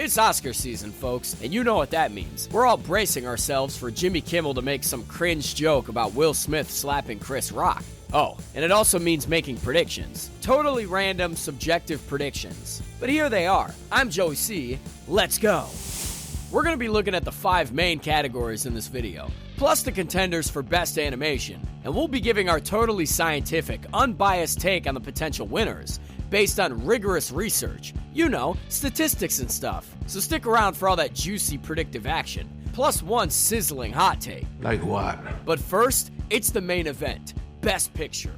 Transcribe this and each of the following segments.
It's Oscar season, folks, and you know what that means. We're all bracing ourselves for Jimmy Kimmel to make some cringe joke about Will Smith slapping Chris Rock. Oh, and it also means making predictions. Totally random, subjective predictions. But here they are. I'm Joey C. Let's go. We're going to be looking at the 5 main categories in this video, plus the contenders for Best Animation, and we'll be giving our totally scientific, unbiased take on the potential winners, based on rigorous research. You know, statistics and stuff. So stick around for all that juicy predictive action, plus one sizzling hot take. Like what? But first, it's the main event, Best Picture.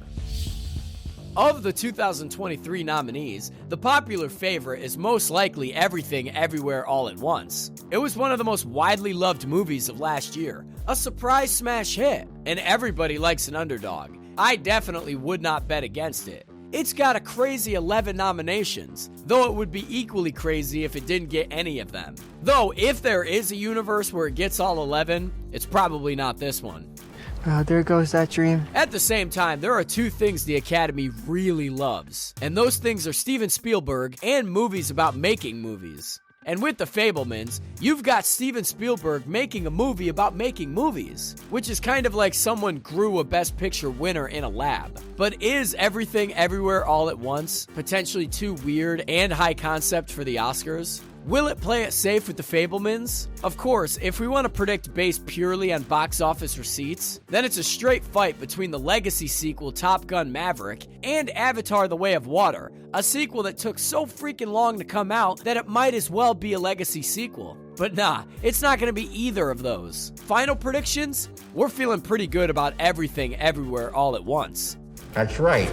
Of the 2023 nominees, the popular favorite is most likely Everything Everywhere All at Once. It was one of the most widely loved movies of last year, a surprise smash hit, and everybody likes an underdog. I definitely would not bet against it. It's got a crazy 11 nominations, though it would be equally crazy if it didn't get any of them. Though, if there is a universe where it gets all 11, it's probably not this one. There goes that dream. At the same time, there are 2 things the Academy really loves, and those things are Steven Spielberg and movies about making movies. And with the Fabelmans, you've got Steven Spielberg making a movie about making movies, which is kind of like someone grew a Best Picture winner in a lab. But is Everything Everywhere All at Once potentially too weird and high concept for the Oscars? Will it play it safe with the Fabelmans? Of course, if we want to predict based purely on box office receipts, then it's a straight fight between the legacy sequel Top Gun Maverick and Avatar The Way of Water, a sequel that took so freaking long to come out that it might as well be a legacy sequel. But nah, it's not going to be either of those. Final predictions? We're feeling pretty good about Everything Everywhere All at Once. That's right.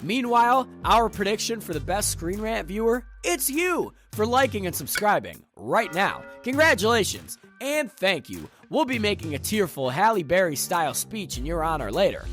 Meanwhile, our prediction for the best Screen Rant viewer? It's you for liking and subscribing right now. Congratulations and thank you. We'll be making a tearful Halle Berry style speech in your honor later.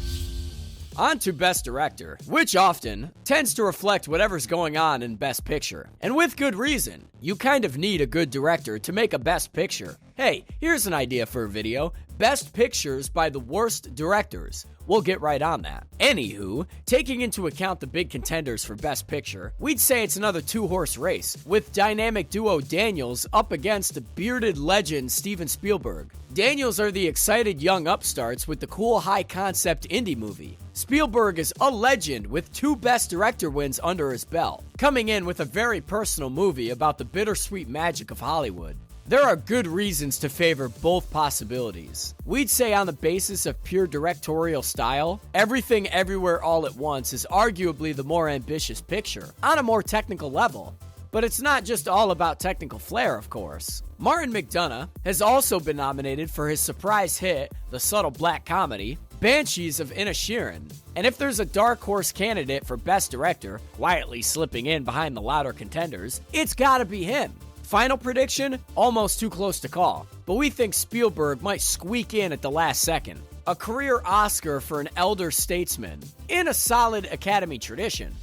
On to Best Director, which often tends to reflect whatever's going on in Best Picture. And with good reason. You kind of need a good director to make a Best Picture. Hey, here's an idea for a video. Best Pictures by the worst directors. We'll get right on that. Anywho, taking into account the big contenders for Best Picture, we'd say it's another 2-horse race, with dynamic duo Daniels up against a bearded legend Steven Spielberg. Daniels are the excited young upstarts with the cool high-concept indie movie. Spielberg is a legend with 2 Best Director wins under his belt, coming in with a very personal movie about the bittersweet magic of Hollywood. There are good reasons to favor both possibilities. We'd say on the basis of pure directorial style, Everything Everywhere All at Once is arguably the more ambitious picture, on a more technical level. But it's not just all about technical flair, of course. Martin McDonagh has also been nominated for his surprise hit, the subtle black comedy, Banshees of Inisherin. And if there's a dark horse candidate for Best Director, quietly slipping in behind the louder contenders, it's gotta be him. Final prediction? Almost too close to call, but we think Spielberg might squeak in at the last second. A career Oscar for an elder statesman, in a solid Academy tradition.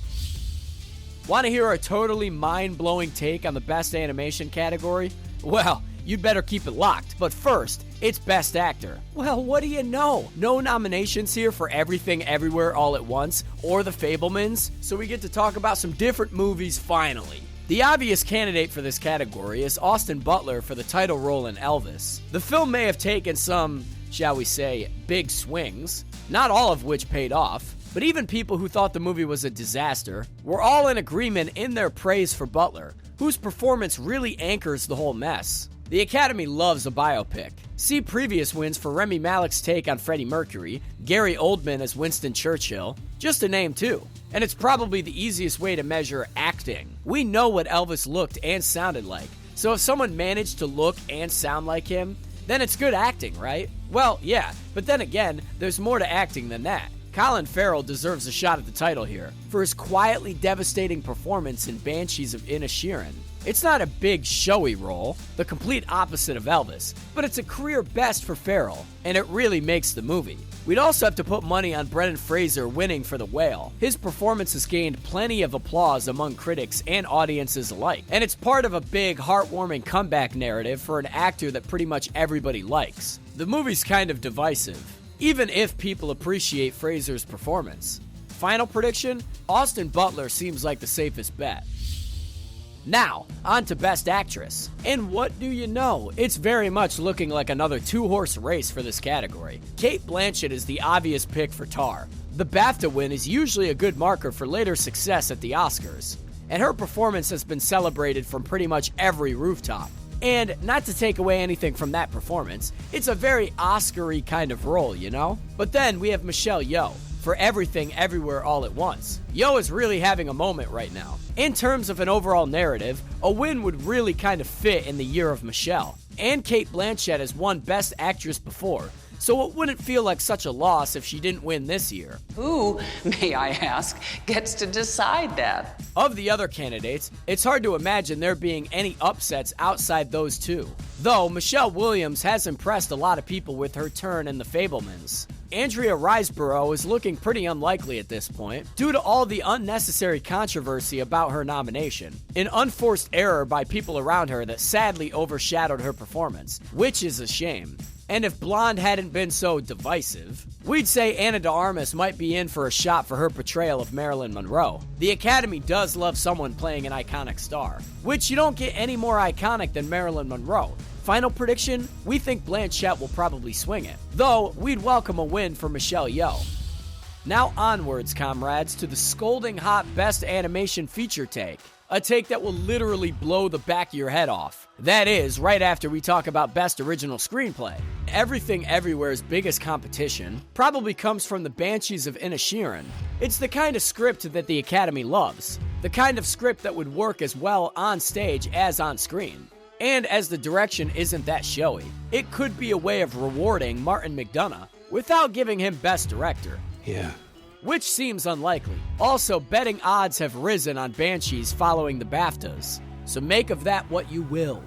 Want to hear a totally mind-blowing take on the Best Animation category? Well, you'd better keep it locked, but first, it's Best Actor. Well, what do you know? No nominations here for Everything Everywhere All at Once or The Fabelmans, so we get to talk about some different movies finally. The obvious candidate for this category is Austin Butler for the title role in Elvis. The film may have taken some, shall we say, big swings, not all of which paid off, but even people who thought the movie was a disaster were all in agreement in their praise for Butler, whose performance really anchors the whole mess. The Academy loves a biopic. See previous wins for Rami Malek's take on Freddie Mercury, Gary Oldman as Winston Churchill, just to name 2. And it's probably the easiest way to measure acting. We know what Elvis looked and sounded like, so if someone managed to look and sound like him, then it's good acting, right? Well, yeah, but then again, there's more to acting than that. Colin Farrell deserves a shot at the title here for his quietly devastating performance in Banshees of Inisherin. It's not a big, showy role, the complete opposite of Elvis, but it's a career best for Farrell, and it really makes the movie. We'd also have to put money on Brendan Fraser winning for The Whale. His performance has gained plenty of applause among critics and audiences alike, and it's part of a big, heartwarming comeback narrative for an actor that pretty much everybody likes. The movie's kind of divisive, even if people appreciate Fraser's performance. Final prediction? Austin Butler seems like the safest bet. Now, on to Best Actress. And what do you know? It's very much looking like another two-horse race for this category. Cate Blanchett is the obvious pick for Tar. The BAFTA win is usually a good marker for later success at the Oscars, and her performance has been celebrated from pretty much every rooftop. And not to take away anything from that performance, it's a very Oscar-y kind of role, you know? But then we have Michelle Yeoh for Everything Everywhere All at Once. Yeoh is really having a moment right now. In terms of an overall narrative, a win would really kind of fit in the Year of Michelle. And Cate Blanchett has won Best Actress before, so it wouldn't feel like such a loss if she didn't win this year. Who, may I ask, gets to decide that? Of the other candidates, it's hard to imagine there being any upsets outside those two. Though Michelle Williams has impressed a lot of people with her turn in The Fabelmans. Andrea Riseborough is looking pretty unlikely at this point, due to all the unnecessary controversy about her nomination. An unforced error by people around her that sadly overshadowed her performance, which is a shame. And if Blonde hadn't been so divisive, we'd say Ana de Armas might be in for a shot for her portrayal of Marilyn Monroe. The Academy does love someone playing an iconic star, which you don't get any more iconic than Marilyn Monroe. Final prediction, we think Blanchett will probably swing it, though we'd welcome a win for Michelle Yeoh. Now onwards, comrades, to the scolding hot Best Animation Feature take. A take that will literally blow the back of your head off. That is, right after we talk about Best Original Screenplay. Everything Everywhere's biggest competition probably comes from the Banshees of Inisherin. It's the kind of script that the Academy loves. The kind of script that would work as well on stage as on screen. And as the direction isn't that showy, it could be a way of rewarding Martin McDonagh without giving him Best Director. Yeah. Which seems unlikely. Also, betting odds have risen on Banshees following the BAFTAs, so make of that what you will.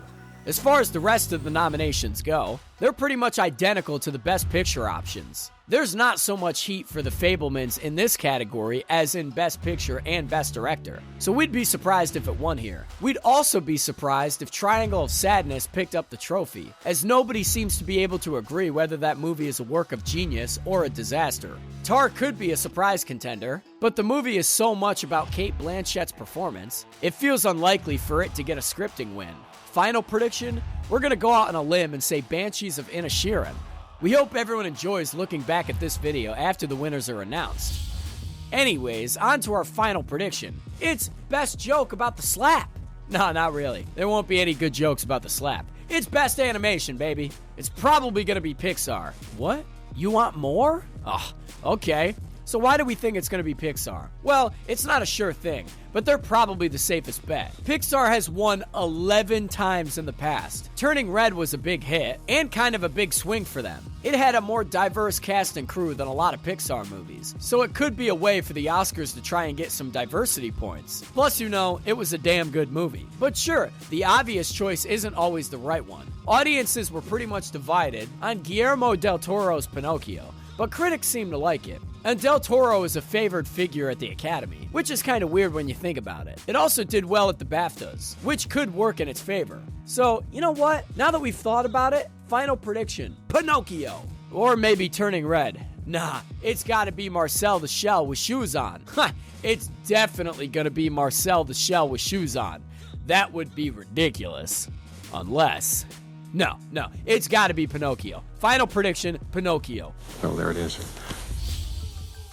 As far as the rest of the nominations go, they're pretty much identical to the Best Picture options. There's not so much heat for The Fabelmans in this category as in Best Picture and Best Director, so we'd be surprised if it won here. We'd also be surprised if Triangle of Sadness picked up the trophy, as nobody seems to be able to agree whether that movie is a work of genius or a disaster. Tar could be a surprise contender, but the movie is so much about Cate Blanchett's performance, it feels unlikely for it to get a scripting win. Final prediction? We're gonna go out on a limb and say Banshees of Inisherin. We hope everyone enjoys looking back at this video after the winners are announced. Anyways, on to our final prediction. It's Best Joke About the Slap. No, not really. There won't be any good jokes about the slap. It's Best Animation, baby. It's probably gonna be Pixar. What? You want more? Oh, okay. So why do we think it's going to be Pixar? Well, it's not a sure thing, but they're probably the safest bet. Pixar has won 11 times in the past. Turning Red was a big hit, and kind of a big swing for them. It had a more diverse cast and crew than a lot of Pixar movies, so it could be a way for the Oscars to try and get some diversity points. Plus, you know, it was a damn good movie. But sure, the obvious choice isn't always the right one. Audiences were pretty much divided on Guillermo del Toro's Pinocchio, but critics seem to like it. And Del Toro is a favored figure at the Academy, which is kind of weird when you think about it. It also did well at the BAFTAs, which could work in its favor. So, you know what? Now that we've thought about it, final prediction, Pinocchio. Or maybe Turning Red. Nah, it's gotta be Marcel the Shell with shoes on. It's definitely gonna be Marcel the Shell with shoes on. That would be ridiculous. Unless... No, it's gotta be Pinocchio. Final prediction, Pinocchio. Oh, there it is.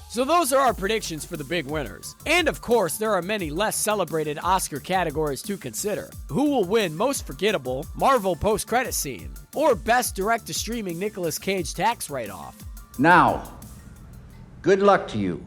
So those are our predictions for the big winners. And of course, there are many less celebrated Oscar categories to consider. Who will win Most Forgettable Marvel Post-Credit Scene? Or Best Direct-to-Streaming Nicolas Cage Tax Write-Off? Now, good luck to you.